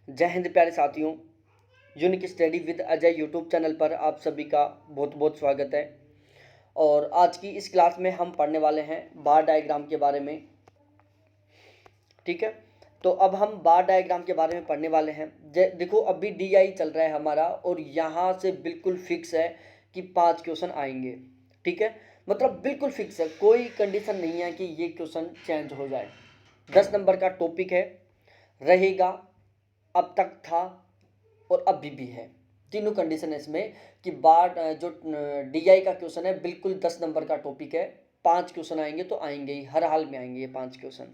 जय हिंद प्यारे साथियों। Unique study with Ajay YouTube channel पर आप सभी का बहुत बहुत स्वागत है। और आज की इस क्लास में हम पढ़ने वाले हैं बार डायग्राम के बारे में। ठीक है, तो अब हम बार डायग्राम के बारे में पढ़ने वाले हैं। देखो अभी DI चल रहा है हमारा और यहाँ से बिल्कुल फिक्स है कि 5 क्वेश्चन आएंगे। ठीक है, मतलब बिल्कुल फिक्स है, कोई कंडीशन नहीं है कि ये क्वेश्चन चेंज हो जाए। 10 नंबर का टॉपिक है, रहेगा, अब तक था और अभी भी है। तीनों कंडीशन है इसमें कि बार जो DI का क्वेश्चन है बिल्कुल 10 नंबर का टॉपिक है। 5 क्वेश्चन आएंगे तो आएंगे ही, हर हाल में आएंगे ये 5 क्वेश्चन।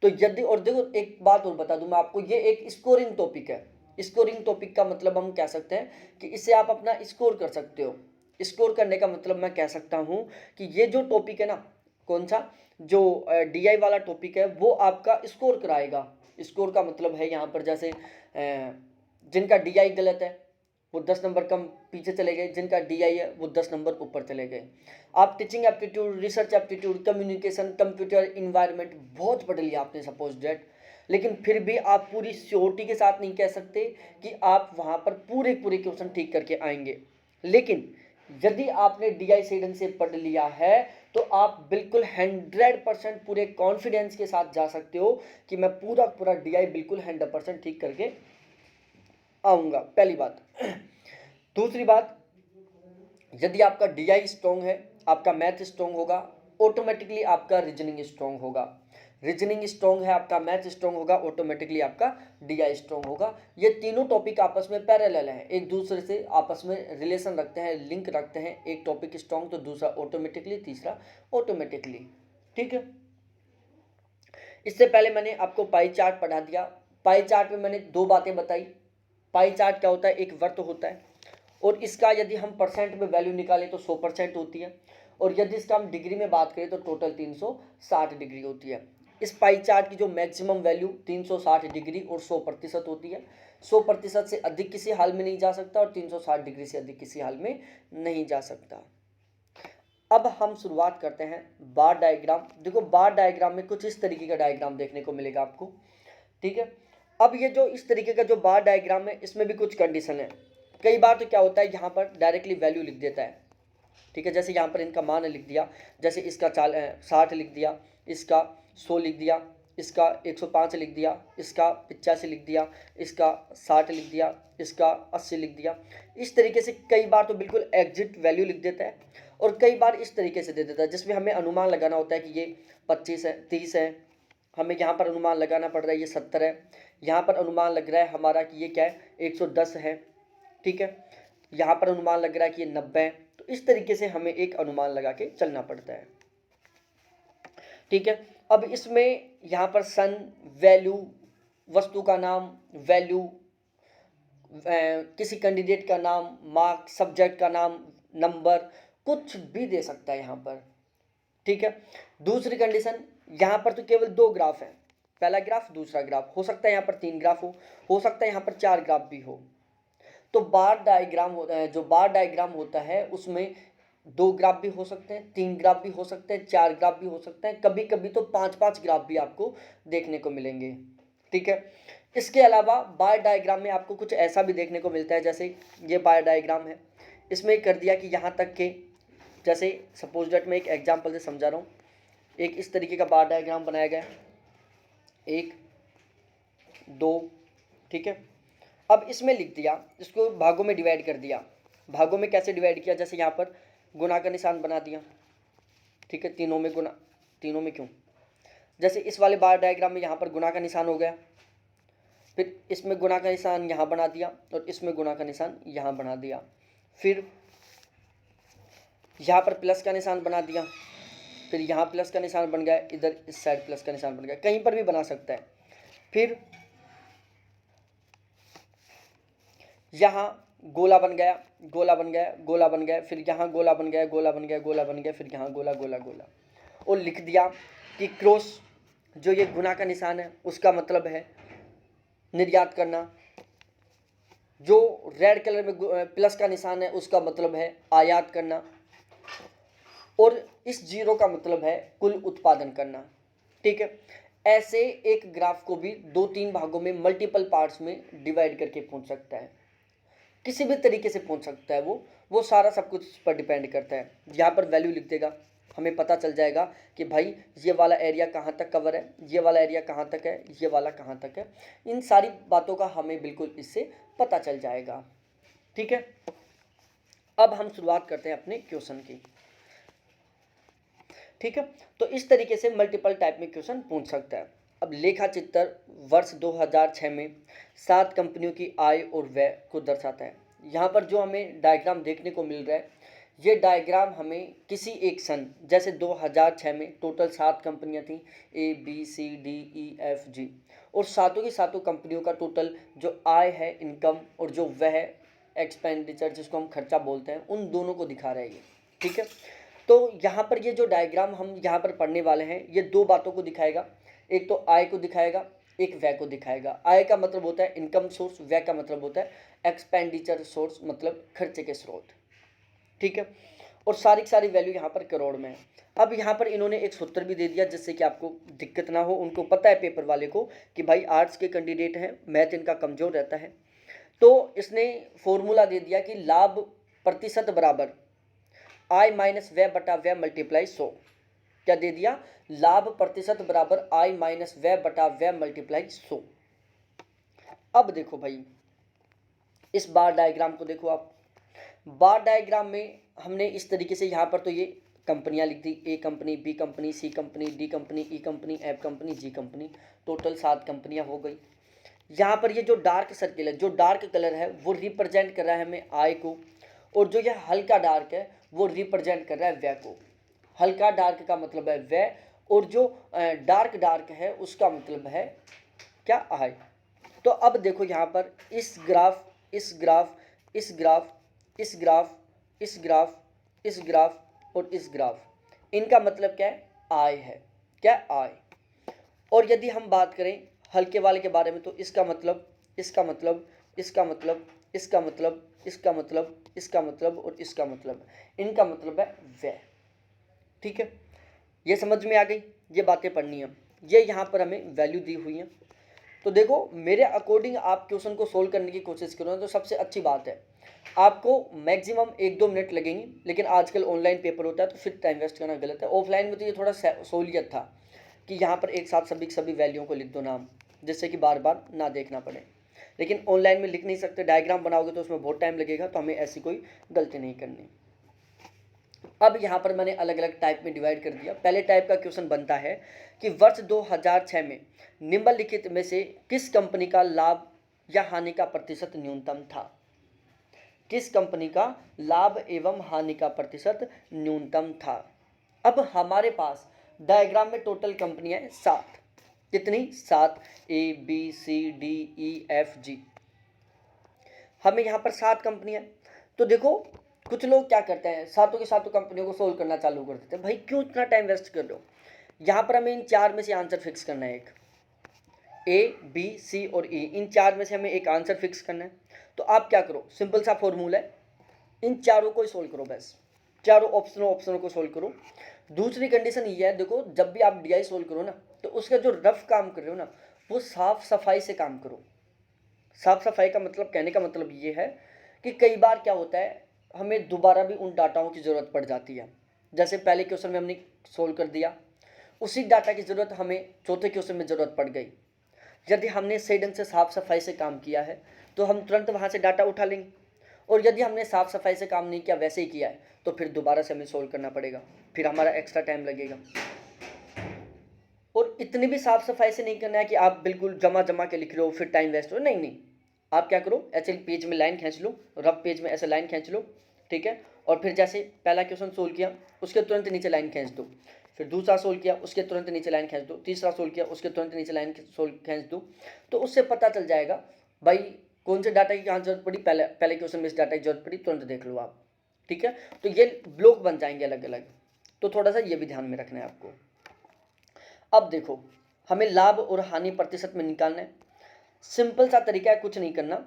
तो यदि, और देखो एक बात और बता दूं मैं आपको, ये एक स्कोरिंग टॉपिक है। स्कोरिंग टॉपिक का मतलब हम कह सकते हैं कि इससे आप अपना स्कोर कर सकते हो। स्कोर करने का मतलब मैं कह सकता हूं कि ये जो टॉपिक है ना, कौन सा, जो DI वाला टॉपिक है वो आपका स्कोर कराएगा। स्कोर का मतलब है यहाँ पर जैसे जिनका DI गलत है वो 10 नंबर कम पीछे चले गए, जिनका DI है वो 10 नंबर ऊपर चले गए। आप teaching aptitude, research aptitude, communication, computer environment बहुत पढ़ लिया आपने सपोज डेट, लेकिन फिर भी आप पूरी श्योरिटी के साथ नहीं कह सकते कि आप वहाँ पर पूरे क्वेश्चन ठीक करके आएंगे। लेकिन यदि आपने DI से ढंग से पढ़ लिया है तो आप बिल्कुल 100% पूरे कॉन्फिडेंस के साथ जा सकते हो कि मैं पूरा DI बिल्कुल 100% ठीक करके आऊँगा। पहली बात। दूसरी बात, यदि आपका DI स्ट्रॉन्ग है, आपका मैथ स्ट्रॉन्ग होगा, ऑटोमेटिकली आपका रीजनिंग स्ट्रॉन्ग होगा। रीजनिंग स्ट्रॉन्ग है, आपका मैथ स्ट्रॉन्ग होगा, ऑटोमेटिकली आपका DI स्ट्रॉन्ग होगा। ये तीनों टॉपिक आपस में पैरेलल हैं, एक दूसरे से आपस में रिलेशन रखते हैं, लिंक रखते हैं। एक टॉपिक स्ट्रॉन्ग तो दूसरा ऑटोमेटिकली, तीसरा ऑटोमेटिकली। ठीक है, इससे पहले मैंने आपको पाई चार्ट पढ़ा दिया। पाई चार्ट में मैंने दो बातें बताई। पाई चार्ट क्या होता है, एक वर्त होता है और इसका यदि हम परसेंट में वैल्यू निकालें तो 100% होती है, और यदि इसका हम डिग्री में बात करें तो टोटल 360 डिग्री होती है। इस पाई चार्ट की जो मैक्सिमम वैल्यू 360 डिग्री और 100% होती है। 100% से अधिक किसी हाल में नहीं जा सकता और 360 डिग्री से अधिक किसी हाल में नहीं जा सकता। अब हम शुरुआत करते हैं बार डायग्राम। देखो बार डायग्राम में कुछ इस तरीके का डायग्राम देखने को मिलेगा आपको। ठीक है, अब ये जो इस तरीके का जो बार डायग्राम है इसमें भी कुछ कंडीशन है। कई बार तो क्या होता है, यहाँ पर डायरेक्टली वैल्यू लिख देता है। ठीक है, जैसे यहाँ पर इनका मान लिख दिया, जैसे इसका 60 लिख दिया, इसका 100 लिख दिया, इसका 105 लिख दिया, इसका 85 लिख दिया, इसका 60 लिख दिया, इसका 80 लिख दिया। इस तरीके से कई बार तो बिल्कुल एग्जिट वैल्यू लिख देता है और कई बार इस तरीके से दे देता है जिसमें हमें अनुमान लगाना होता है कि ये 25 है, 30 है। हमें यहाँ पर अनुमान लगाना पड़ रहा है ये 70 है। यहाँ पर अनुमान लग रहा है हमारा कि ये क्या है, 110 है। ठीक है, यहाँ पर अनुमान लग रहा है कि ये 90 है। तो इस तरीके से हमें एक अनुमान लगा के चलना पड़ता है। ठीक है, अब इसमें यहाँ पर सन, वैल्यू, वस्तु का नाम, वैल्यू, किसी कैंडिडेट का नाम, मार्क, सब्जेक्ट का नाम, नंबर, कुछ भी दे सकता है यहाँ पर। ठीक है, दूसरी कंडीशन, यहाँ पर तो केवल 2 ग्राफ हैं, पहला ग्राफ दूसरा ग्राफ, हो सकता है यहाँ पर 3 ग्राफ हो सकता है यहाँ पर 4 ग्राफ भी हो। तो बार डायग्राम होता है, जो बार डायग्राम होता है उसमें 2 ग्राफ भी हो सकते हैं, 3 ग्राफ भी हो सकते हैं, 4 ग्राफ भी हो सकते हैं, कभी कभी तो 5-5 ग्राफ भी आपको देखने को मिलेंगे। ठीक है, इसके अलावा बार डायग्राम में आपको कुछ ऐसा भी देखने को मिलता है, जैसे ये बार डायग्राम है, इसमें कर दिया कि यहाँ तक के, जैसे सपोज दैट मैं एक एग्जाम्पल से समझा रहा हूँ। एक इस तरीके का बार डायग्राम बनाया गया, 1 2। ठीक है, अब इसमें लिख दिया, इसको भागों में डिवाइड कर दिया। भागों में कैसे डिवाइड किया, जैसे यहाँ पर गुना का निशान बना दिया। ठीक है, तीनों में गुना, तीनों में क्यों, जैसे इस वाले बार डायग्राम में यहाँ पर गुना का निशान हो गया, फिर इसमें गुना का निशान यहाँ बना दिया और इसमें गुना का निशान यहाँ बना दिया, फिर यहाँ पर प्लस का निशान बना दिया, फिर यहाँ प्लस का निशान बन गया, इधर इस साइड प्लस का निशान बन गया, कहीं पर भी बना सकता है। फिर यहाँ गोला बन गया, गोला बन गया, गोला बन गया, फिर यहाँ गोला बन गया, गोला बन गया, गोला बन गया, फिर यहाँ गोला, गोला, गोला, और लिख दिया कि क्रॉस, जो ये गुना का निशान है उसका मतलब है निर्यात करना, जो रेड कलर में प्लस का निशान है उसका मतलब है आयात करना, और इस जीरो का मतलब है कुल उत्पादन करना। ठीक है, ऐसे एक ग्राफ को भी 2-3 भागों में मल्टीपल पार्ट्स में डिवाइड करके पूछ सकता है, किसी भी तरीके से पूछ सकता है। वो सारा सब कुछ पर डिपेंड करता है। यहाँ पर वैल्यू लिख देगा, हमें पता चल जाएगा कि भाई ये वाला एरिया कहाँ तक कवर है, ये वाला एरिया कहाँ तक है, ये वाला कहाँ तक है। इन सारी बातों का हमें बिल्कुल इससे पता चल जाएगा। ठीक है, अब हम शुरुआत करते हैं अपने क्वेश्चन की। ठीक है, तो इस तरीके से मल्टीपल टाइप में क्वेश्चन पूछ सकता है। अब लेखा चित्र वर्ष 2006 में 7 कंपनियों की आय और व्यय को दर्शाता है। यहाँ पर जो हमें डायग्राम देखने को मिल रहा है, ये डायग्राम हमें किसी एक सन, जैसे 2006 में टोटल 7 कंपनियाँ थीं, ABCDEFG, और सातों की सातों कंपनियों का टोटल जो आय है, इनकम, और जो व्यय एक्सपेंडिचर जिसको हम खर्चा बोलते हैं, उन दोनों को दिखा रहा है ये। ठीक है, तो यहाँ पर ये जो डायग्राम हम यहाँ पर पढ़ने वाले हैं, ये 2 बातों को दिखाएगा। एक तो आय को दिखाएगा, एक व्यय को दिखाएगा। आय का मतलब होता है इनकम सोर्स, व्यय का मतलब होता है एक्सपेंडिचर सोर्स, मतलब खर्चे के स्रोत। ठीक है, और सारी की सारी वैल्यू यहाँ पर करोड़ में है। अब यहाँ पर इन्होंने एक सूत्र भी दे दिया जिससे कि आपको दिक्कत ना हो। उनको पता है पेपर वाले को कि भाई आर्ट्स के कैंडिडेट हैं, मैथ इनका कमज़ोर रहता है, तो इसने फॉर्मूला दे दिया कि लाभ प्रतिशत बराबर आय माइनस व्यय बटा व्यय मल्टीप्लाई 100। क्या दे दिया? लाभ प्रतिशत बराबर आय माइनस व्यय बटा व्यय मल्टीप्लाई 100। अब देखो भाई, इस बार डायग्राम को देखो आप। बार डायग्राम में हमने इस तरीके से यहाँ पर तो ये कंपनियाँ लिख दी, ए कंपनी, बी कंपनी, सी कंपनी, डी कंपनी, ई कंपनी, एफ कंपनी, जी कंपनी, टोटल 7 कंपनियाँ हो गई। यहाँ पर ये जो डार्क सर्किल है, जो डार्क कलर है, वो रिप्रेजेंट कर रहा है हमें आय को, और जो ये हल्का डार्क है वो रिप्रेजेंट कर रहा है व्यय को। हल्का डार्क का मतलब है व्यय, और जो डार्क डार्क है उसका मतलब है क्या? आय। तो अब देखो यहाँ पर इस ग्राफ, इस ग्राफ, इस ग्राफ, इस ग्राफ, इस ग्राफ, इस ग्राफ और इस ग्राफ, इनका मतलब क्या है? आय है। क्या? आय। और यदि हम बात करें हल्के वाले के बारे में, तो इसका मतलब, इसका मतलब, इसका मतलब, इसका मतलब, इसका मतलब, इसका मतलब और इसका मतलब, इनका मतलब है व्यय। ठीक है, ये समझ में आ गई? ये बातें पढ़नी है, ये यहाँ पर हमें वैल्यू दी हुई है। तो देखो मेरे अकॉर्डिंग आप क्वेश्चन को सोल्व करने की कोशिश करो तो सबसे अच्छी बात है। आपको मैक्सिमम 1-2 मिनट लगेंगे, लेकिन आजकल ऑनलाइन पेपर होता है तो फिर टाइम वेस्ट करना गलत है। ऑफलाइन में तो ये थोड़ा सहूलियत था कि यहाँ पर एक साथ सभी वैल्यूओं को लिख दो नाम, जिससे कि बार बार ना देखना पड़े। लेकिन ऑनलाइन में लिख नहीं सकते, डायग्राम बनाओगे तो उसमें बहुत टाइम लगेगा, तो हमें ऐसी कोई गलती नहीं करनी। अब यहाँ पर मैंने अलग अलग टाइप में डिवाइड कर दिया। पहले टाइप का क्वेश्चन बनता है कि वर्ष 2006 में निम्नलिखित में से किस कंपनी का लाभ या हानि का प्रतिशत न्यूनतम था? किस कंपनी का लाभ एवं हानि का प्रतिशत न्यूनतम था? अब हमारे पास डायग्राम में टोटल कंपनियां 7। कितनी? 7। ABCDEFG, हमें यहाँ पर 7 कंपनियां। तो देखो कुछ लोग क्या करते हैं, सातों की सातों कंपनियों को सोल्व करना चालू कर देते हैं। भाई क्यों इतना टाइम वेस्ट कर रहे हो? यहाँ पर हमें इन 4 में से आंसर फिक्स करना है। एक A, B, C और E, इन 4 में से हमें एक आंसर फिक्स करना है। तो आप क्या करो, सिंपल सा फॉर्मूला है, इन चारों को ही सोल्व करो, बस चारों ऑप्शनों को सोल्व करो। दूसरी कंडीशन ये है, देखो जब भी आप DI सोल्व करो ना, तो उसका जो रफ काम कर रहे हो ना, वो साफ सफाई से काम करो। साफ सफाई का मतलब, कहने का मतलब ये है कि कई बार क्या होता है, हमें दोबारा भी उन डाटाओं की ज़रूरत पड़ जाती है। जैसे पहले क्वेश्चन में हमने सोल्व कर दिया, उसी डाटा की ज़रूरत हमें चौथे क्वेश्चन में ज़रूरत पड़ गई। यदि हमने सही ढंग से साफ सफाई से काम किया है तो हम तुरंत वहाँ से डाटा उठा लेंगे, और यदि हमने साफ सफाई से काम नहीं किया, वैसे ही किया है, तो फिर दोबारा से हमें सोल्व करना पड़ेगा, फिर हमारा एक्स्ट्रा टाइम लगेगा। और इतनी भी साफ सफाई से नहीं करना है कि आप बिल्कुल जमा के लिख रहे हो फिर टाइम वेस्ट हो। नहीं नहीं, आप क्या करो, ऐसे पेज में लाइन खींच लो, रफ पेज में ऐसे लाइन खींच लो, ठीक है। और फिर जैसे पहला क्वेश्चन सोल्व किया उसके तुरंत नीचे लाइन खींच दो, फिर दूसरा सोल्व किया उसके तुरंत नीचे लाइन खींच दो, तीसरा सोल्व किया उसके तुरंत नीचे लाइन खींच दो। तो उससे पता चल जाएगा भाई कौन से डाटा की कहाँ जरूरत पड़ी, पहले क्वेश्चन में इस डाटा की जरूरत पड़ी, तुरंत देख लो आप, ठीक है। तो ये ब्लॉक बन जाएंगे अलग अलग, तो थोड़ा सा ये भी ध्यान में रखना है आपको। अब देखो हमें लाभ और हानि प्रतिशत में निकालना है। सिंपल सा तरीका है, कुछ नहीं करना।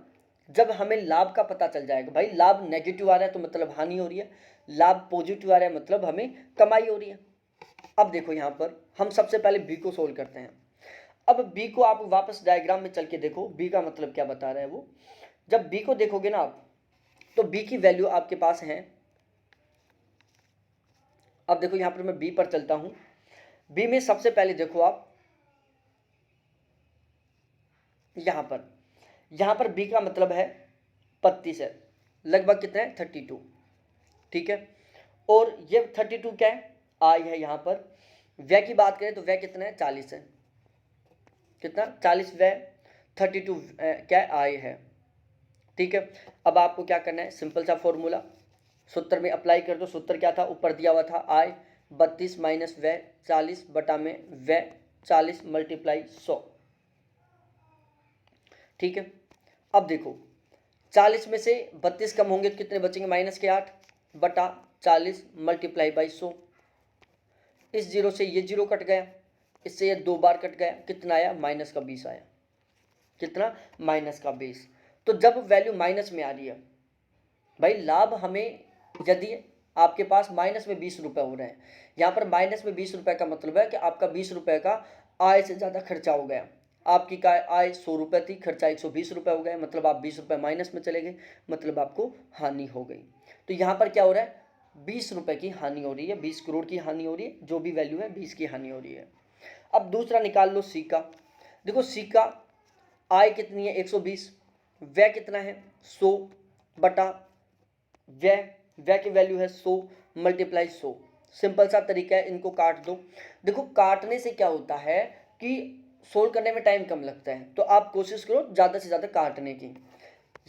जब हमें लाभ का पता चल जाएगा, भाई लाभ नेगेटिव आ रहा है तो मतलब हानि हो रही है, लाभ पॉजिटिव आ रहा है मतलब हमें कमाई हो रही है। अब देखो यहाँ पर हम सबसे पहले बी को सोल्व करते हैं। अब बी को आप वापस डायग्राम में चल के देखो, बी का मतलब क्या बता रहा है वो। जब बी को देखोगे ना आप, तो बी की वैल्यू आपके पास है, अब देखो यहाँ पर मैं बी पर चलता हूँ। बी में सबसे पहले देखो आप यहाँ पर बी का मतलब है 32 है, लगभग कितना है 32, ठीक है। और ये 32 क्या है, आई है। यहाँ पर व्यय की बात करें तो व्यय कितना है 40 है, कितना 40 व्यय, 32 क्या है आई है, ठीक है। अब आपको क्या करना है, सिंपल सा फॉर्मूला सूत्र में अप्लाई कर दो। सूत्र क्या था, ऊपर दिया हुआ था आई 32 माइनस व्यय 40 बटा में व्यय 40 मल्टीप्लाई 100, ठीक है। अब देखो 40 में से 32 कम होंगे तो कितने बचेंगे, माइनस के 8 बटा 40 मल्टीप्लाई बाई 100। इस जीरो से ये जीरो कट गया, इससे ये 2 बार कट गया, कितना आया माइनस का 20 आया, कितना माइनस का 20। तो जब वैल्यू माइनस में आ रही है भाई, लाभ हमें यदि आपके पास माइनस में 20 रुपये हो रहे हैं, यहाँ पर माइनस में 20 रुपये का मतलब है कि आपका 20 रुपये का आय से ज़्यादा खर्चा हो गया। आपकी का आय 100 रुपये थी, खर्चा 120 रुपये हो गया, मतलब आप 20 रुपये माइनस में चले गए, मतलब आपको हानि हो गई। तो यहाँ पर क्या हो रहा है, 20 रुपये की हानि हो रही है, 20 करोड़ की हानि हो रही है, जो भी वैल्यू है 20 की हानि हो रही है। अब दूसरा निकाल लो सी का। देखो सी का आय कितनी है 120, व्यय कितना है 100 बटा व्यय की वैल्यू है 100 मल्टीप्लाई 100। सिंपल सा तरीका है, इनको काट दो। देखो काटने से क्या होता है कि सोल्व करने में टाइम कम लगता है, तो आप कोशिश करो ज़्यादा से ज़्यादा काटने की।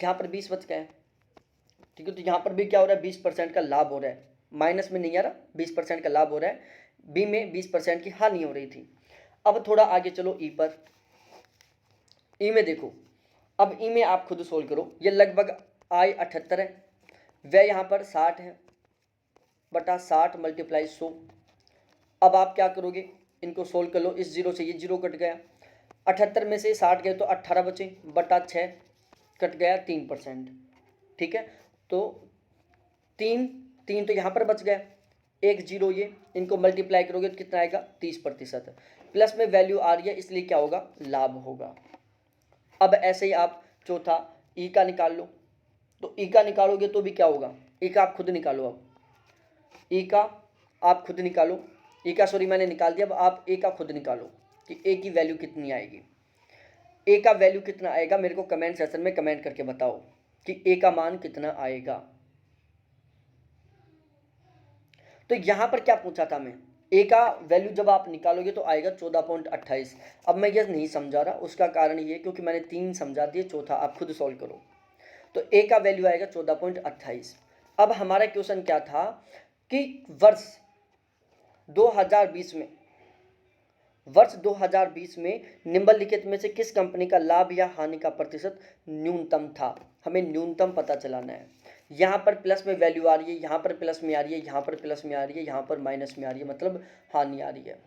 यहाँ पर 20 बच गए, ठीक है। तो यहाँ पर भी क्या हो रहा है, 20% का लाभ हो रहा है, माइनस में नहीं आ रहा, 20% का लाभ हो रहा है। बी में 20% की हानि हो रही थी। अब थोड़ा आगे चलो ई पर। ई में देखो, अब ई में आप खुद सोल्व करो। ये लगभग आय 78 है, व्यय यहाँ पर 60 है बटा 60 मल्टीप्लाई 100। अब आप क्या करोगे, इनको सोल्व कर लो। इस जीरो से ये जीरो कट गया, 78 में से 60 गए तो 18 बचे बटा 6, कट गया 3%, ठीक है। तो 3 तो यहाँ पर बच गया, एक जीरो ये, इनको मल्टीप्लाई करोगे तो कितना आएगा 30%। प्लस में वैल्यू आ रही है इसलिए क्या होगा, लाभ होगा। अब ऐसे ही आप चौथा ई का निकाल लो। तो ई का निकालोगे तो भी क्या होगा, ई का आप खुद निकालो। अब ई का आप खुद निकालो, ई का सॉरी मैंने निकाल दिया। अब आप ए का खुद निकालो कि ए की वैल्यू कितनी आएगी। ए का वैल्यू कितना आएगा मेरे को कमेंट सेक्शन में कमेंट करके बताओ कि ए का मान कितना आएगा। तो यहाँ पर क्या पूछा था मैं, ए का वैल्यू जब आप निकालोगे तो आएगा 14.28। अब मैं ये नहीं समझा रहा, उसका कारण ये क्योंकि मैंने 3 समझा दिए, चौथा आप खुद सॉल्व करो। तो ए का वैल्यू आएगा 14.28। अब हमारा क्वेश्चन क्या था कि वर्ष 2020 में निम्नलिखित में से किस कंपनी का लाभ या हानि का प्रतिशत न्यूनतम था। हमें न्यूनतम पता चलाना है। यहाँ पर प्लस में वैल्यू आ रही है, यहाँ पर प्लस में आ रही है, यहाँ पर प्लस में आ रही है, यहाँ पर माइनस में आ रही है, मतलब हानि आ रही है।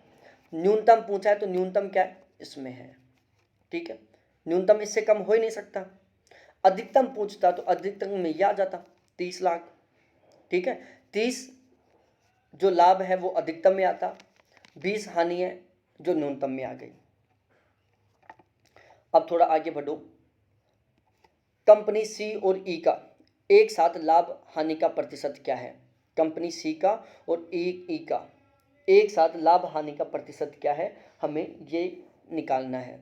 न्यूनतम पूछा है तो न्यूनतम क्या है, इसमें है, ठीक है। न्यूनतम इससे कम हो ही नहीं सकता। अधिकतम पूछता तो अधिकतम में ये आ जाता 30 लाख, ठीक है। 30 जो लाभ है वो अधिकतम में आता, 20 हानि है जो न्यूनतम में आ गई। अब थोड़ा आगे बढ़ो। कंपनी सी और ई का एक साथ लाभ हानि का प्रतिशत क्या है। कंपनी सी का और ई का एक साथ लाभ हानि का प्रतिशत क्या है, हमें ये निकालना है।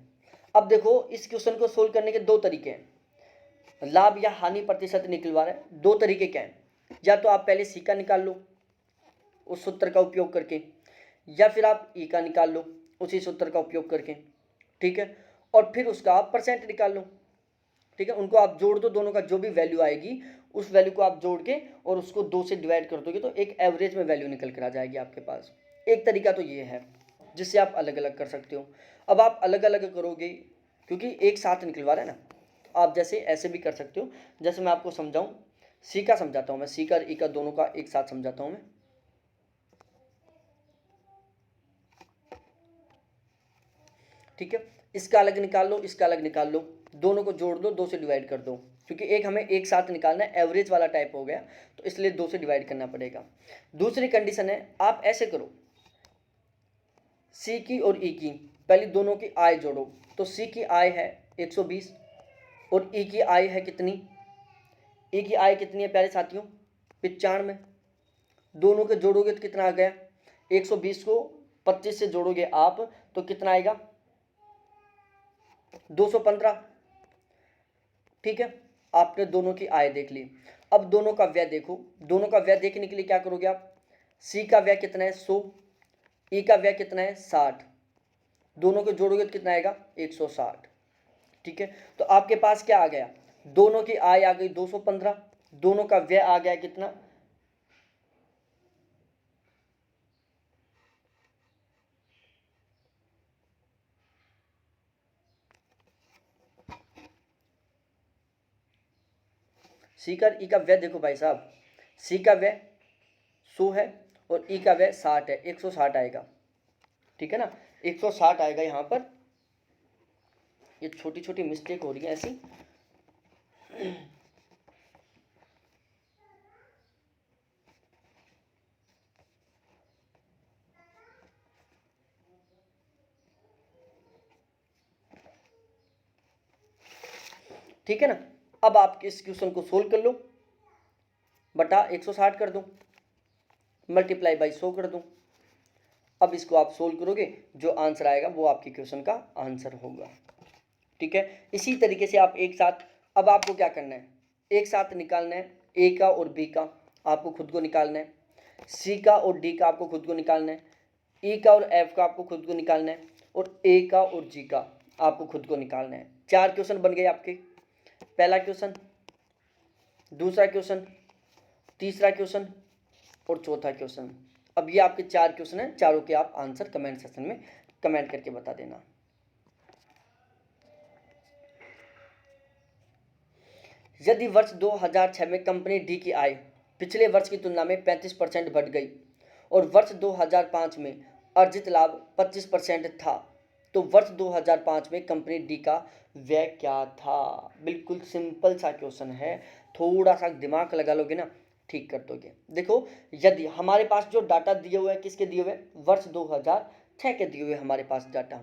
अब देखो इस क्वेश्चन को सोल्व करने के दो तरीके हैं। लाभ या हानि प्रतिशत निकलवा रहे हैं, दो तरीके क्या हैं, या तो आप पहले सी का निकाल लो उस सूत्र का उपयोग करके, या फिर आप ई का निकाल लो उसी सूत्र का उपयोग करके, ठीक है। और फिर उसका आप परसेंट निकाल लो, ठीक है। उनको आप जोड़ दो, दोनों का जो भी वैल्यू आएगी उस वैल्यू को आप जोड़ के और उसको 2 से डिवाइड कर दोगे तो एक एवरेज में वैल्यू निकल कर आ जाएगी आपके पास। एक तरीका तो ये है जिससे आप अलग अलग कर सकते हो। अब आप अलग अलग करोगे क्योंकि एक साथ निकलवा रहे हैं ना, तो आप जैसे ऐसे भी कर सकते हो। जैसे मैं आपको समझाऊं, सी का समझाता हूँ मैं, सी का ई का दोनों का एक साथ समझाता हूँ मैं। ठीक है, इसका अलग निकाल लो, इसका अलग निकाल लो, दोनों को जोड़ दो, 2 से डिवाइड कर दो, क्योंकि एक हमें एक साथ निकालना है, एवरेज वाला टाइप हो गया तो इसलिए 2 से डिवाइड करना पड़ेगा। दूसरी कंडीशन है, आप ऐसे करो, सी की और ई की पहले दोनों की आय जोड़ो। तो सी की आय है 120 और ई की आय है कितनी, ई की आय कितनी है प्यारे साथियों, 95। दोनों के जोड़ोगे तो कितना आ गया, 120 को 25 से जोड़ोगे आप तो कितना आएगा, 215। ठीक है, आपने दोनों की आय देख ली। अब दोनों का व्यय देखो। दोनों का व्यय देखने के लिए क्या करोगे आप, सी का व्यय कितना है 100, ई का व्यय कितना है 60, दोनों को जोड़ोगे तो कितना आएगा 160। ठीक है, तो आपके पास क्या आ गया, दोनों की आय आ गई 215, दोनों का व्यय आ गया कितना, सी का ई का व्यय देखो भाई साहब, सी का व्यय 100 है और ई का व्यय 60 है, 160 आएगा। ठीक है ना, 160 आएगा। यहाँ पर ये छोटी छोटी मिस्टेक हो रही है ऐसी। ठीक है ना, अब आप इस क्वेश्चन को सोल्व कर लो, बटा 160 कर दो, मल्टीप्लाई बाई 100 कर दो। अब इसको आप सोल्व करोगे, जो आंसर आएगा वो आपके क्वेश्चन का आंसर होगा। ठीक है, इसी तरीके से आप एक साथ, अब आपको क्या करना है, एक साथ निकालना है ए का और बी का आपको खुद को निकालना है, सी का और डी का आपको खुद को निकालना है, ई का और एफ का आपको खुद को निकालना है, और ए का और जी का आपको खुद को निकालना है। 4 क्वेश्चन बन गए आपके, पहला क्वेश्चन, दूसरा क्वेश्चन, तीसरा क्वेश्चन और चौथा क्वेश्चन। अब ये आपके 4 क्वेश्चन हैं, चारों के आप आंसर कमेंट सेक्शन में कमेंट करके बता देना। यदि वर्ष 2006 में कंपनी डी की आय पिछले वर्ष की तुलना में 35% बढ़ गई और वर्ष 2005 में अर्जित लाभ 25% था, तो वर्ष 2005 में कंपनी डी का व्यय क्या था। बिल्कुल सिंपल सा क्वेश्चन है, थोड़ा सा दिमाग लगा लोगे ना ठीक कर दोगे। देखो, यदि हमारे पास जो डाटा दिए हुए हैं, किसके दिए हुए, वर्ष 2006 के दिए हुए हमारे पास डाटा।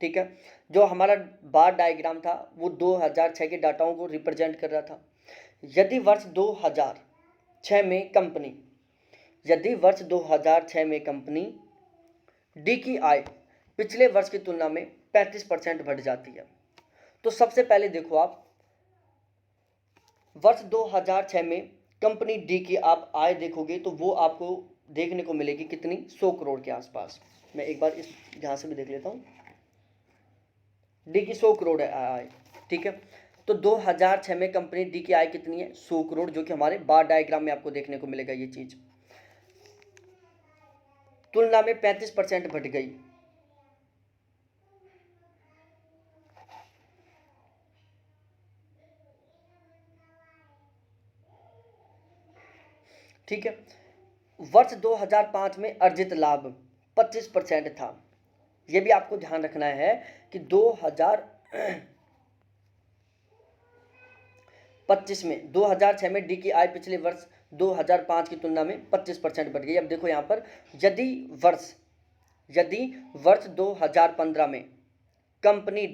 ठीक है, जो हमारा बार डायग्राम था वो 2006 के डाटाओं को रिप्रेजेंट कर रहा था। यदि वर्ष 2006 में कंपनी, यदि वर्ष 2006 में कंपनी डी की आय पिछले वर्ष की तुलना में 35% बढ़ जाती है, तो सबसे पहले देखो आप, वर्ष 2006 में कंपनी डी की आप आय देखोगे तो वो आपको देखने को मिलेगी कितनी, 100 करोड़ के आसपास। मैं एक बार इस यहाँ से भी देख लेता हूँ, डी की 100 करोड़ है आय। ठीक है, तो 2006 में कंपनी डी की आय कितनी है, 100 करोड़, जो कि हमारे बार डायग्राम में आपको देखने को मिलेगा। ये चीज तुलना में 35% बढ़ गई। ठीक है, वर्ष 2005 में अर्जित लाभ 25% था। यह भी आपको ध्यान रखना है कि 2025 में 2006 में डी की आय पिछले वर्ष 2005 की तुलना में 25% बढ़ गई। अब देखो यहाँ पर, यदि वर्ष 2015 में कंपनी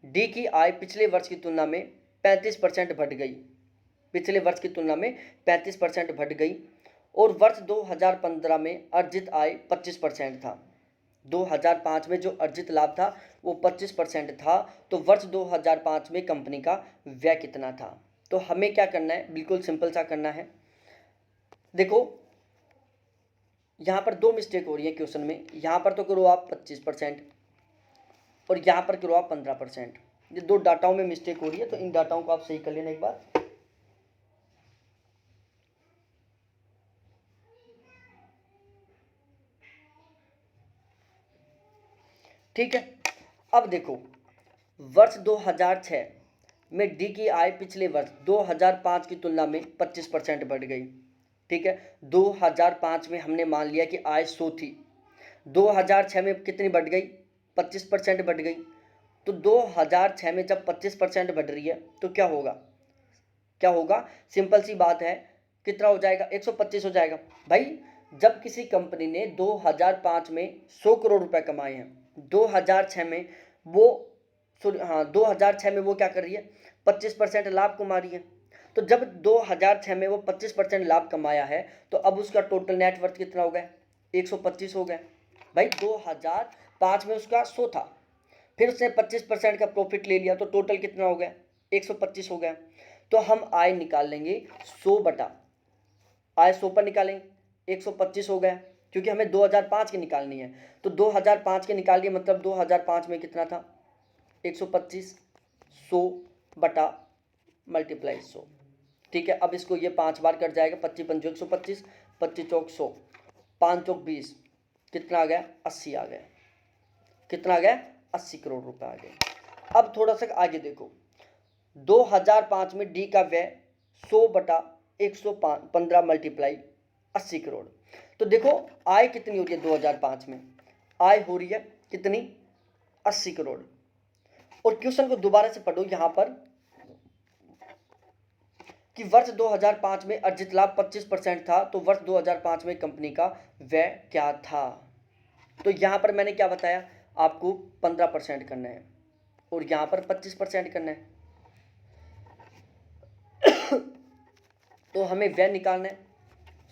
डी की आय पिछले वर्ष की तुलना में 35% बढ़ गई, पिछले वर्ष की तुलना में 35% बढ़ गई, और वर्ष 2015 में अर्जित आय 25% था। 2005 में जो अर्जित लाभ था वो 25% था, तो वर्ष 2005 में कंपनी का व्यय कितना था। तो हमें क्या करना है, बिल्कुल सिंपल सा करना है। देखो, यहाँ पर 2 मिस्टेक हो रही है क्वेश्चन में, यहाँ पर तो करो आप 25% और यहाँ पर करो आप 15%। ये 2 डाटाओं में मिस्टेक हो रही है, तो इन डाटाओं को आप सही कर लेना एक बार। ठीक है, अब देखो, वर्ष 2006 में डी की आय पिछले वर्ष 2005 की तुलना में 25% बढ़ गई। ठीक है, 2005 में हमने मान लिया कि आय 100 थी, 2006 में कितनी बढ़ गई, 25% बढ़ गई। तो 2006 में जब 25% बढ़ रही है तो क्या होगा, सिंपल सी बात है, कितना हो जाएगा, 125 हो जाएगा। भाई जब किसी कंपनी ने 2005 में 100 करोड़ रुपए कमाए हैं, 2006 में वो 2006 में वो क्या कर रही है, 25% लाभ कमा रही है। तो जब 2006 में वो 25% लाभ कमाया है तो अब उसका टोटल नेटवर्थ कितना हो गया, 125 हो गया। भाई 2005 में उसका 100 था, फिर उसने 25% का प्रॉफिट ले लिया तो टोटल कितना हो गया, 125 हो गया। तो हम आय निकाल लेंगे 100 बटा आय 100 पर निकालेंगे, 125 हो गया, क्योंकि हमें 2005 की निकालनी है। तो 2005 की निकाल लिए, मतलब 2005 में कितना था, 125, 100 बटा मल्टीप्लाई 100। ठीक है, अब इसको ये 5 बार कट जाएगा, 25 पंजो 125, 25 चौक 100, 5 चौक 20, कितना आ गया, 80 आ गया। कितना आ गया, 80 करोड़ रुपए आ गए। अब थोड़ा सा आगे देखो, 2005 में डी का व्यय 100 बटा 115 मल्टीप्लाई 80 करोड़। तो देखो आय कितनी हो रही है, 2005 में आय हो रही है कितनी, 80 करोड़। और क्वेश्चन को दोबारा से पढ़ो यहां पर कि वर्ष 2005 में अर्जित लाभ 25% था, तो वर्ष 2005 में कंपनी का व्यय क्या था। तो यहां पर मैंने क्या बताया आपको, 15% करना है और यहां पर 25% करना है। तो हमें व्यय निकालना है,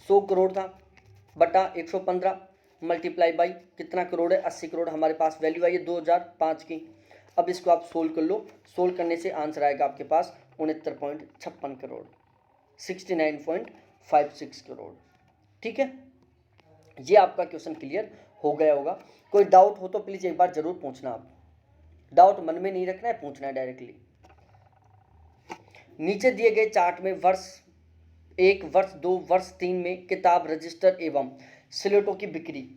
100 करोड़ था बटा 115 मल्टीप्लाई बाई कितना करोड़ है, 80 करोड़ हमारे पास वैल्यू आई है 2005 की। अब इसको आप सोल्व कर लो, सोल्व करने से आंसर आएगा आपके पास 69.56 करोड़, 69.56 करोड़। ठीक है, ये आपका क्वेश्चन क्लियर हो गया होगा। कोई डाउट हो तो प्लीज़ एक बार जरूर पूछना, आप डाउट मन में नहीं रखना है, पूछना है डायरेक्टली। नीचे दिए गए चार्ट में वर्ष 1, वर्ष 2, वर्ष 3 में किताब, रजिस्टर एवं स्लेटों की बिक्री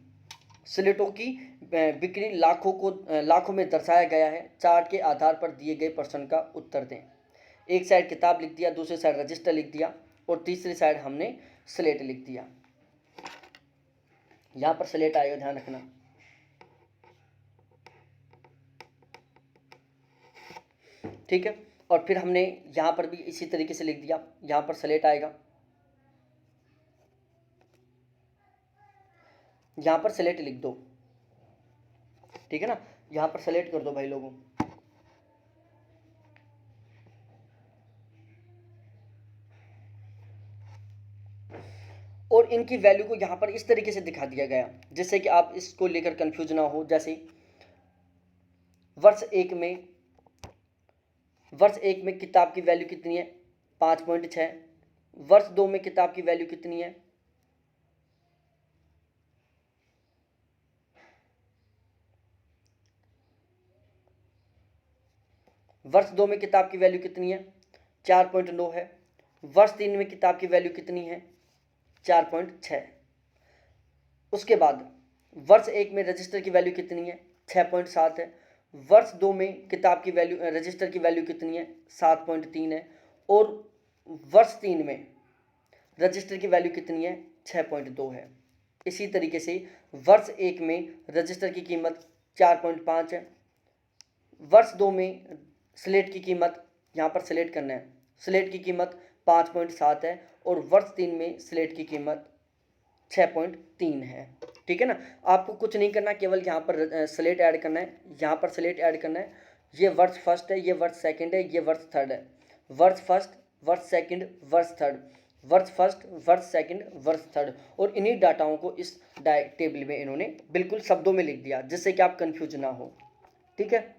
लाखों में दर्शाया गया है। चार्ट के आधार पर दिए गए प्रश्न का उत्तर दें। एक साइड किताब लिख दिया, दूसरी साइड रजिस्टर लिख दिया और तीसरी साइड हमने स्लेट लिख दिया। यहां पर स्लेट आएगा, ध्यान रखना। ठीक है, और फिर हमने यहां पर भी इसी तरीके से लिख दिया, यहां पर स्लेट आएगा, यहां पर स्लेट लिख दो। ठीक है ना, यहां पर सेलेक्ट कर दो भाई लोगों। और इनकी वैल्यू को यहां पर इस तरीके से दिखा दिया गया जिससे कि आप इसको लेकर कंफ्यूज ना हो। जैसे वर्ष एक में किताब की वैल्यू कितनी है, 5.6। वर्ष 2 में किताब की वैल्यू कितनी है, वर्ष 2 में किताब की वैल्यू कितनी है, 4.9 है। वर्ष 3 में किताब की वैल्यू कितनी है, 4.6। उसके बाद वर्ष 1 में रजिस्टर की वैल्यू कितनी है, 6.7 है। वर्ष 2 में किताब की वैल्यू रजिस्टर की वैल्यू कितनी है, 7.3 है। और वर्ष 3 में रजिस्टर की वैल्यू कितनी है, 6.2 है। इसी तरीके से वर्ष 1 में रजिस्टर की कीमत 4.5 है। वर्ष 2 में स्लेट की कीमत, यहाँ पर स्लेट करना है, स्लेट की कीमत 5.7 है और वर्ष 3 में स्लेट की कीमत 6.3 है। ठीक है ना, आपको कुछ नहीं करना, केवल यहाँ पर स्लेट ऐड करना है, यहाँ पर स्लेट ऐड करना है। ये वर्ष फर्स्ट है, ये वर्ष सेकंड है, ये वर्ष थर्ड है। वर्ष फर्स्ट, वर्ष सेकंड, वर्ष थर्ड, वर्ष फर्स्ट, वर्ष सेकंड, वर्ष थर्ड। और इन्हीं डाटाओं को इस टेबल में इन्होंने बिल्कुल शब्दों में लिख दिया जिससे कि आप कंफ्यूज ना हो। ठीक है,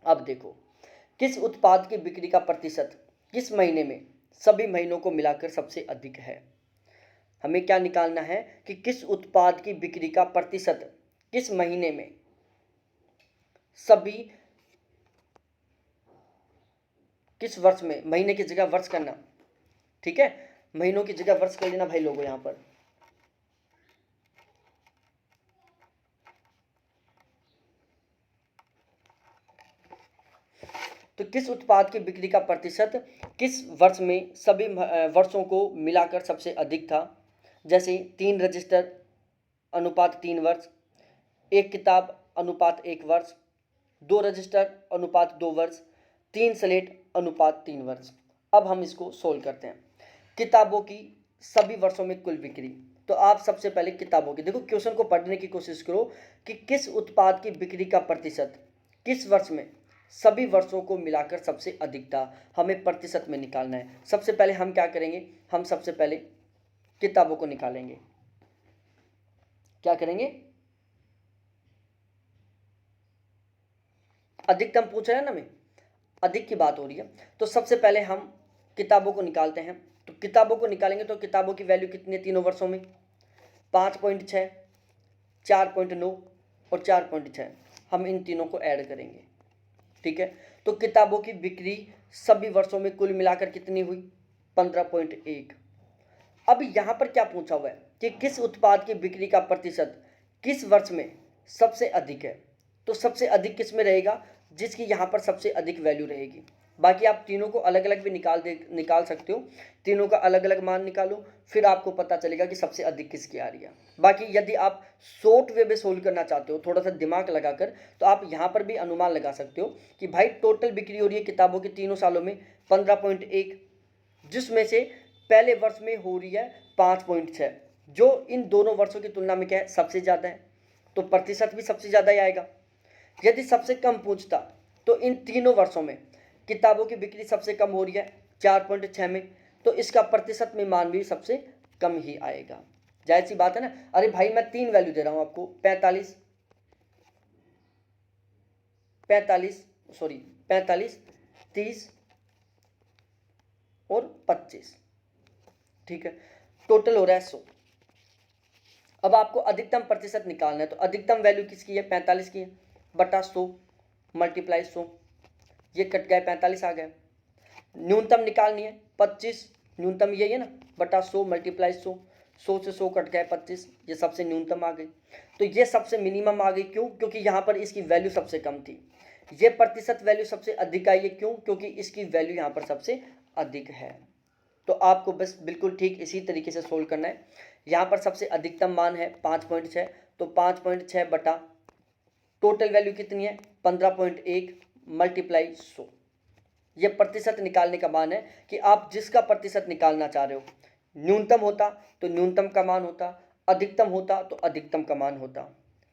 अब देखो किस उत्पाद की बिक्री का प्रतिशत किस महीने में सभी महीनों को मिलाकर सबसे अधिक है। हमें क्या निकालना है कि किस उत्पाद की बिक्री का प्रतिशत किस महीने में सभी, किस वर्ष में, महीने की जगह वर्ष करना। ठीक है, महीनों की जगह वर्ष कर लेना भाई लोगों यहां पर। तो किस उत्पाद की बिक्री का प्रतिशत किस वर्ष में सभी वर्षों को मिलाकर सबसे अधिक था। जैसे 3 रजिस्टर अनुपात 3 वर्ष, 1 किताब अनुपात 1 वर्ष, 2 रजिस्टर अनुपात 2 वर्ष, 3 स्लेट अनुपात 3 वर्ष। अब हम इसको सोल्व करते हैं। किताबों की सभी वर्षों में कुल बिक्री, तो आप सबसे पहले किताबों की, देखो क्वेश्चन को पढ़ने की कोशिश करो कि किस उत्पाद की बिक्री का प्रतिशत किस वर्ष में सभी वर्षों को मिलाकर सबसे अधिक था, हमें प्रतिशत में निकालना है। सबसे पहले हम क्या करेंगे, हम सबसे पहले किताबों को निकालेंगे। क्या करेंगे, अधिकतम पूछ रहे हैं ना, मैं अधिक की बात हो रही है, तो सबसे पहले हम किताबों को निकालते हैं। तो किताबों को निकालेंगे तो किताबों की वैल्यू कितनी है तीनों वर्षों में, 5.6, 4.9 और 4.6। हम इन तीनों को ऐड करेंगे, ठीक है। तो किताबों की बिक्री सभी वर्षों में कुल मिलाकर कितनी हुई, 15.1। अब यहाँ पर क्या पूछा हुआ है कि किस उत्पाद की बिक्री का प्रतिशत किस वर्ष में सबसे अधिक है। तो सबसे अधिक किस में रहेगा, जिसकी यहाँ पर सबसे अधिक वैल्यू रहेगी। बाकी आप तीनों को अलग अलग भी निकाल सकते हो, तीनों का अलग अलग मान निकालो, फिर आपको पता चलेगा कि सबसे अधिक किसकी आ रही है। बाकी यदि आप शॉर्ट वे में सोल्व करना चाहते हो, थोड़ा सा दिमाग लगाकर, तो आप यहाँ पर भी अनुमान लगा सकते हो कि भाई टोटल बिक्री हो रही है किताबों की तीनों सालों में 15.1, जिसमें से पहले वर्ष में हो रही है 5.6, जो इन दोनों वर्षों की तुलना में क्या है, सबसे ज़्यादा है, तो प्रतिशत भी सबसे ज़्यादा ही आएगा। यदि सबसे कम पूछता तो इन तीनों वर्षों में किताबों की बिक्री सबसे कम हो रही है 4.6 में, तो इसका प्रतिशत में मान भी सबसे कम ही आएगा। जाहिर सी बात है ना। अरे भाई मैं 3 वैल्यू दे रहा हूं आपको, 45, 30 और 25, ठीक है, टोटल हो रहा है 100। अब आपको अधिकतम प्रतिशत निकालना है, तो अधिकतम वैल्यू किसकी है, 45 की है, बटा 100 मल्टीप्लाई 100, ये कट गए 45 आ गए। न्यूनतम निकालनी है 25, न्यूनतम यही है ना, बटा 100 मल्टीप्लाई 100, 100 से 100 कट गए 25, ये सबसे न्यूनतम आ गई। तो ये सबसे मिनिमम आ गई, क्यों, क्योंकि यहाँ पर इसकी वैल्यू सबसे कम थी। ये प्रतिशत वैल्यू सबसे अधिक आई है, क्यों, क्योंकि इसकी वैल्यू यहाँ पर सबसे अधिक है। तो आपको बस बिल्कुल ठीक इसी तरीके से सोल्व करना है। यहाँ पर सबसे अधिकतम मान है 5.6, तो 5.6 बटा टोटल वैल्यू कितनी है 15.1 मल्टीप्लाई 100, ये प्रतिशत निकालने का मान है कि आप जिसका प्रतिशत निकालना चाह रहे हो, न्यूनतम होता तो न्यूनतम का मान होता, अधिकतम होता तो अधिकतम का मान होता,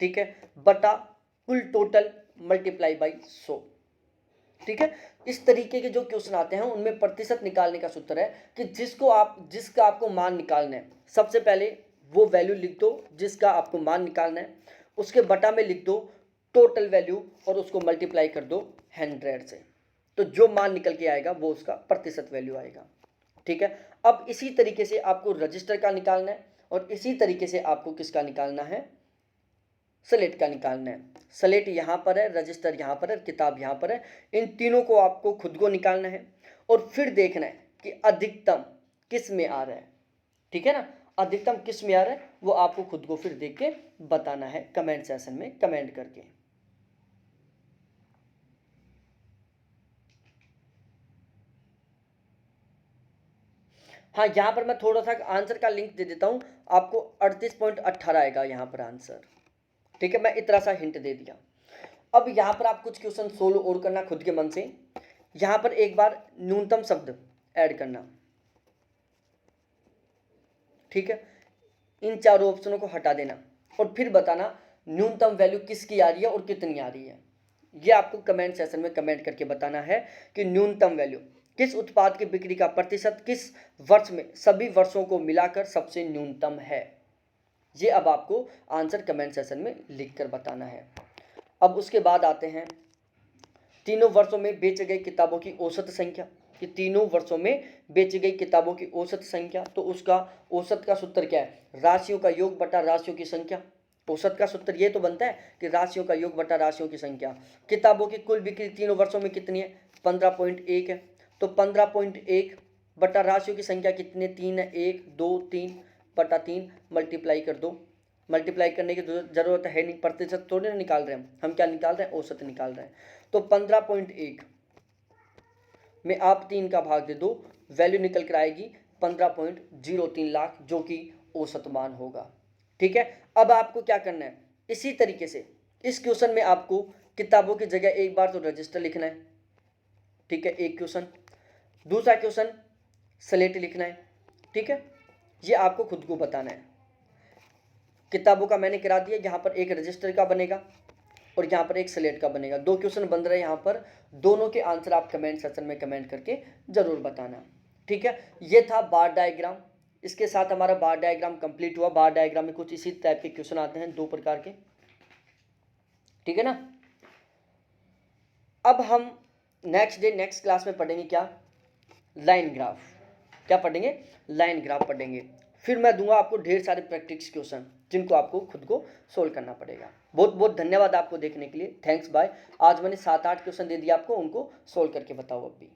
ठीक है, बटा कुल टोटल मल्टीप्लाई बाई 100, ठीक है। इस तरीके के जो क्वेश्चन आते हैं उनमें प्रतिशत निकालने का सूत्र है कि जिसका आपको मान निकालना है, सबसे पहले वो वैल्यू लिख दो जिसका आपको मान निकालना है, उसके बटा में लिख दो टोटल वैल्यू और उसको मल्टीप्लाई कर दो 100 से, तो जो मान निकल के आएगा वो उसका प्रतिशत वैल्यू आएगा, ठीक है। अब इसी तरीके से आपको रजिस्टर का निकालना है और इसी तरीके से आपको किसका निकालना है, स्लेट का निकालना है। स्लेट यहाँ पर है, रजिस्टर यहाँ पर है, किताब यहाँ पर है। इन तीनों को आपको खुद को निकालना है और फिर देखना है कि अधिकतम किस में आ रहा है, ठीक है ना, अधिकतम किस में आ रहा है वो आपको खुद को फिर देख के बताना है कमेंट सेक्शन में कमेंट करके। हाँ, यहाँ पर मैं थोड़ा सा आंसर का लिंक दे देता हूँ आपको, 38.18 आएगा यहाँ पर आंसर, ठीक है, मैं इतना सा हिंट दे दिया। अब यहाँ पर आप कुछ क्वेश्चन सोल्व और करना खुद के मन से। यहाँ पर एक बार न्यूनतम शब्द ऐड करना, ठीक है, इन चारों ऑप्शनों को हटा देना और फिर बताना न्यूनतम वैल्यू किसकी आ रही है और कितनी आ रही है। ये आपको कमेंट सेक्शन में कमेंट करके बताना है कि न्यूनतम वैल्यू किस उत्पाद की बिक्री का प्रतिशत किस वर्ष में सभी वर्षों को मिलाकर सबसे न्यूनतम है। ये अब आपको आंसर कमेंट सेक्शन में लिखकर बताना है। अब उसके बाद आते हैं तीनों वर्षों में बेचे गई किताबों की औसत संख्या, कि तीनों वर्षों में बेची गई किताबों की औसत संख्या, तो उसका औसत का सूत्र क्या है, राशियों का योग बटा राशियों की संख्या। औसत का सूत्र ये तो बनता है कि राशियों का योग बटा राशियों की संख्या। किताबों की कुल बिक्री तीनों वर्षों में कितनी है, 15.1 है, तो 15.1 बटा राशियों की संख्या कितनी, 3 है, 1 2 3 बटा 3 मल्टीप्लाई कर दो। मल्टीप्लाई करने की जरूरत है नहीं, प्रतिशत थोड़ी ना निकाल रहे हैं हम क्या निकाल रहे हैं, औसत निकाल रहे हैं। तो 15.1 में आप 3 का भाग दे दो, वैल्यू निकल कर आएगी 15.03 लाख, जो कि औसत मान होगा, ठीक है। अब आपको क्या करना है, इसी तरीके से इस क्वेश्चन में आपको किताबों की जगह एक बार तो रजिस्टर लिखना है, ठीक है, एक क्वेश्चन, दूसरा क्वेश्चन स्लेट लिखना है, ठीक है, ये आपको खुद को बताना है। किताबों का मैंने करा दिया, यहाँ पर एक रजिस्टर का बनेगा और यहाँ पर एक स्लेट का बनेगा। 2 क्वेश्चन बन रहे हैं यहाँ पर, दोनों के आंसर आप कमेंट सेक्शन में कमेंट करके ज़रूर बताना। ठीक है, ये था बार डायग्राम। इसके साथ हमारा बार डायग्राम कंप्लीट हुआ। बार डायग्राम में कुछ इसी टाइप के क्वेश्चन आते हैं 2 प्रकार के, ठीक है ना। अब हम नेक्स्ट डे नेक्स्ट क्लास में पढ़ेंगे क्या, लाइन ग्राफ। क्या पढ़ेंगे, लाइन ग्राफ पढ़ेंगे। फिर मैं दूंगा आपको ढेर सारे प्रैक्टिस क्वेश्चन जिनको आपको खुद को सोल्व करना पड़ेगा। बहुत बहुत धन्यवाद आपको देखने के लिए, थैंक्स बाय। आज मैंने 7-8 क्वेश्चन दे दिया आपको, उनको सोल्व करके बताओ अब भी।